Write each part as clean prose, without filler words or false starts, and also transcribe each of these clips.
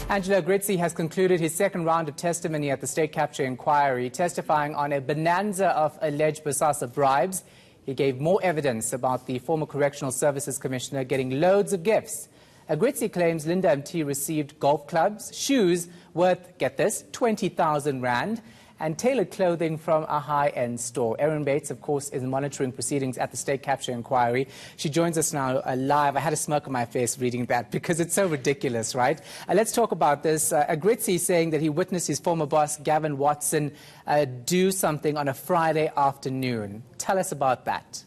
Angelo Agrizzi has concluded his second round of testimony at the state capture inquiry, testifying on a bonanza of alleged Bosasa bribes. He gave more evidence about the former Correctional Services Commissioner getting loads of gifts. Agrizzi claims Linda MT received golf clubs, shoes worth, get this, 20,000 rand, and tailored clothing from a high-end store. Erin Bates, of course, is monitoring proceedings at the state capture inquiry. She joins us now live. I had a smirk on my face reading that because it's so ridiculous, right? Let's talk about this. Agrizzi saying that he witnessed his former boss, Gavin Watson, do something on a Friday afternoon. Tell us about that.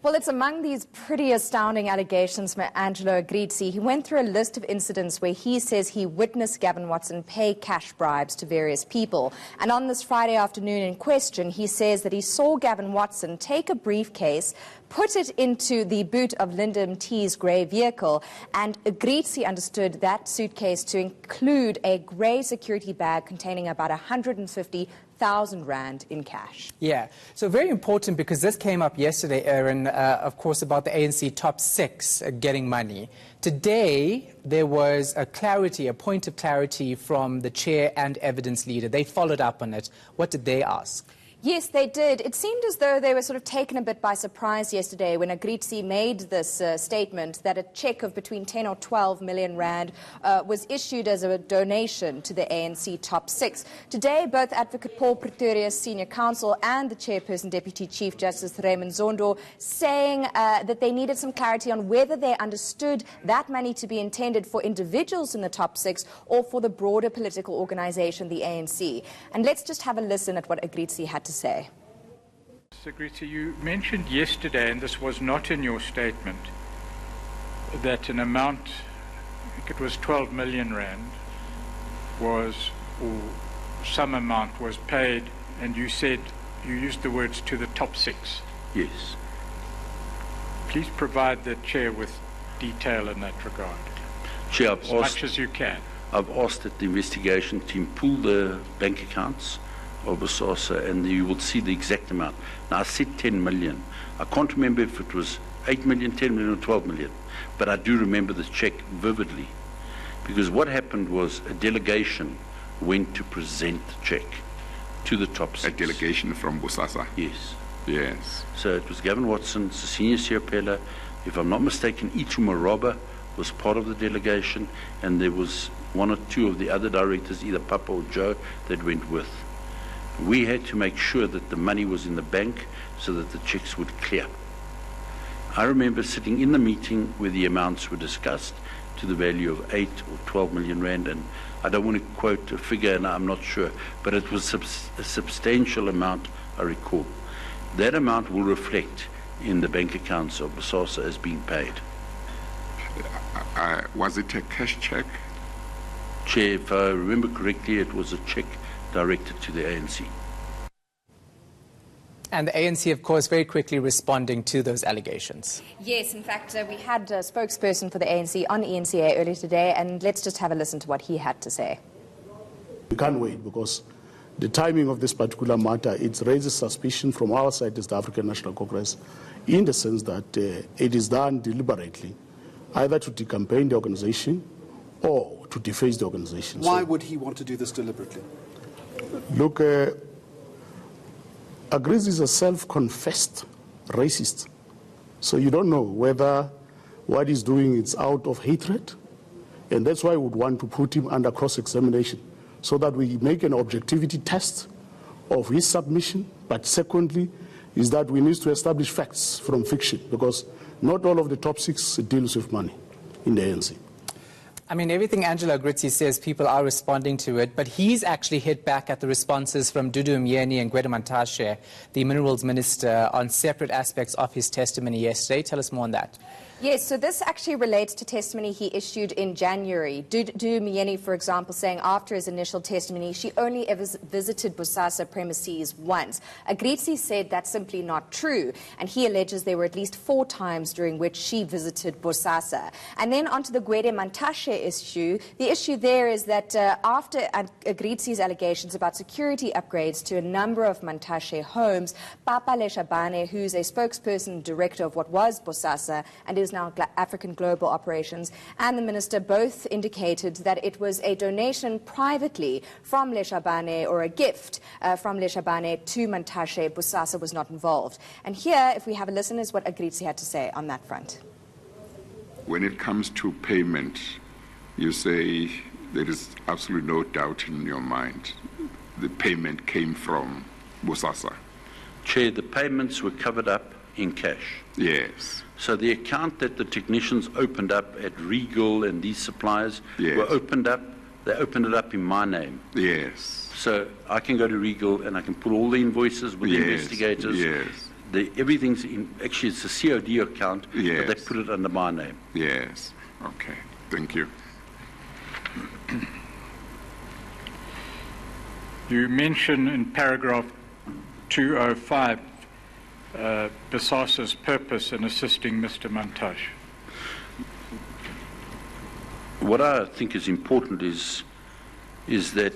Well, it's among these pretty astounding allegations from Angelo Agrizzi. He went through a list of incidents where he says he witnessed Gavin Watson pay cash bribes to various people. And on this Friday afternoon in question, he says that he saw Gavin Watson take a briefcase, put it into the boot of Linda MT's grey vehicle, and Agrizzi understood that suitcase to include a grey security bag containing about 150,000 rand in cash. Yeah, so very important because this came up yesterday, Erin, of course, about the ANC top six getting money. Today, there was a point of clarity from the chair and evidence leader. They followed up on it. What did they ask? Yes, they did. It seemed as though they were sort of taken a bit by surprise yesterday when Agrizzi made this statement that a cheque of between 10 or 12 million rand was issued as a donation to the ANC top six. Today, both Advocate Paul Pretorius, Senior Counsel, and the Chairperson, Deputy Chief Justice Raymond Zondo, saying that they needed some clarity on whether they understood that money to be intended for individuals in the top six or for the broader political organisation, the ANC. And let's just have a listen at what Agrizzi had to say. Mr. Agrizzi, you mentioned yesterday, and this was not in your statement, that an amount, I think it was 12 million rand, or some amount was paid, and you said, you used the words to the top six. Yes. Please provide the chair with detail in that regard. Chair, as much as you can. I've asked that the investigation team pull the bank accounts of Bosasa, and you will see the exact amount. Now, I said 10 million. I can't remember if it was 8 million, 10 million, or 12 million, but I do remember the cheque vividly, because what happened was a delegation went to present the cheque to the top six. A delegation from Bosasa? Yes. Yes. So it was Gavin Watson, Senior Sierpela, if I'm not mistaken, Itu Maraba was part of the delegation, and there was one or two of the other directors, either Papa or Joe, that went with. We had to make sure that the money was in the bank so that the checks would clear. I remember sitting in the meeting where the amounts were discussed to the value of 8 or 12 million rand, and I don't want to quote a figure, and I'm not sure, but it was a substantial amount, I recall. That amount will reflect in the bank accounts of Bosasa as being paid. Was it a cash check? Chair, if I remember correctly, it was a check directed to the ANC. And the ANC, of course, very quickly responding to those allegations. Yes, in fact, we had a spokesperson for the ANC on ENCA earlier today, and let's just have a listen to what he had to say. We can't wait because the timing of this particular matter, it raises suspicion from our side as the African National Congress, in the sense that it is done deliberately, either to decampaign the organization or to deface the organization. Why would he want to do this deliberately? Look, Agrizzi is a self-confessed racist. So you don't know whether what he's doing is out of hatred. And that's why we would want to put him under cross-examination, so that we make an objectivity test of his submission. But secondly, is that we need to establish facts from fiction, because not all of the top six deals with money in the ANC. I mean, everything Angelo Agrizzi says, people are responding to it, but he's actually hit back at the responses from Dudu Myeni and Gwede Mantashe, the Minerals Minister, on separate aspects of his testimony yesterday. Tell us more on that. Yes, so this actually relates to testimony he issued in January. Dudu Myeni, for example, saying after his initial testimony, she only ever visited Bosasa premises once. Agrizzi said that's simply not true, and he alleges there were at least 4 times during which she visited Bosasa. And then onto the Gwede Mantashe issue. The issue there is that after Agrizzi's allegations about security upgrades to a number of Mantashe homes, Papa Leshabane, who's a spokesperson and director of what was Bosasa and is now African Global Operations, and the minister both indicated that it was a donation privately from Leshabane, or a gift from Leshabane to Mantashe. Bosasa was not involved. And here, if we have a listen, is what Agrizzi had to say on that front. When it comes to payment, you say there is absolutely no doubt in your mind the payment came from Bosasa. Chair, the payments were covered up in cash. Yes. So the account that the technicians opened up at Regal and these suppliers Yes. were opened up, they opened it up in my name. Yes. So I can go to Regal and I can put all the invoices with the investigators. Yes. Everything's in, actually it's a COD account, Yes. but they put it under my name. Yes. Okay. Thank you. You mention in paragraph 205 Bosasa's purpose in assisting Mr. Mantashe. What I think is important is that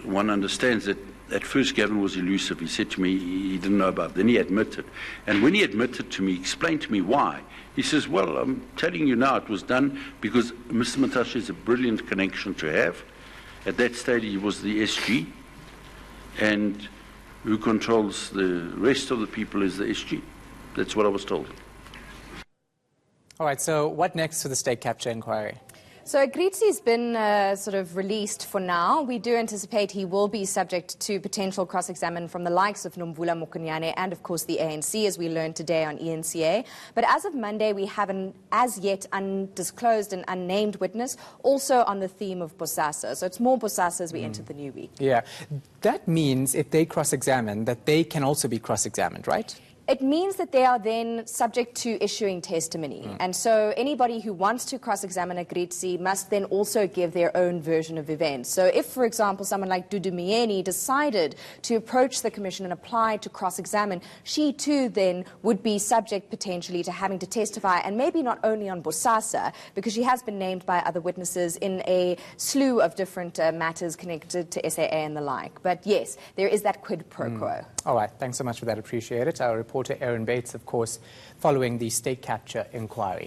one understands that at first Gavin was elusive. He said to me he didn't know about it. Then he admitted. And when he admitted to me, he explained to me why. He says, well, I'm telling you now it was done because Mr. Mantashe is a brilliant connection to have. At that stage he was the SG, and who controls the rest of the people is the SG. That's what I was told. All right, so what next for the state capture inquiry? So Agrizzi's been sort of released for now. We do anticipate he will be subject to potential cross-examination from the likes of Nomvula Mokunyane and, of course, the ANC, as we learned today on ENCA. But as of Monday, we have an as yet undisclosed and unnamed witness, also on the theme of Bosasa. So it's more Bosasa as we enter the new week. Yeah, that means if they cross-examine, that they can also be cross-examined, right? It means that they are then subject to issuing testimony. And so anybody who wants to cross-examine Agrizzi must then also give their own version of events. So if, for example, someone like Dudu Myeni decided to approach the Commission and apply to cross-examine, she too then would be subject potentially to having to testify, and maybe not only on Bosasa, because she has been named by other witnesses in a slew of different matters connected to SAA and the like. But yes, there is that quid pro quo. All right, thanks so much for that. Appreciate it. Our reporter Aaron Bates, of course, following the state capture inquiry.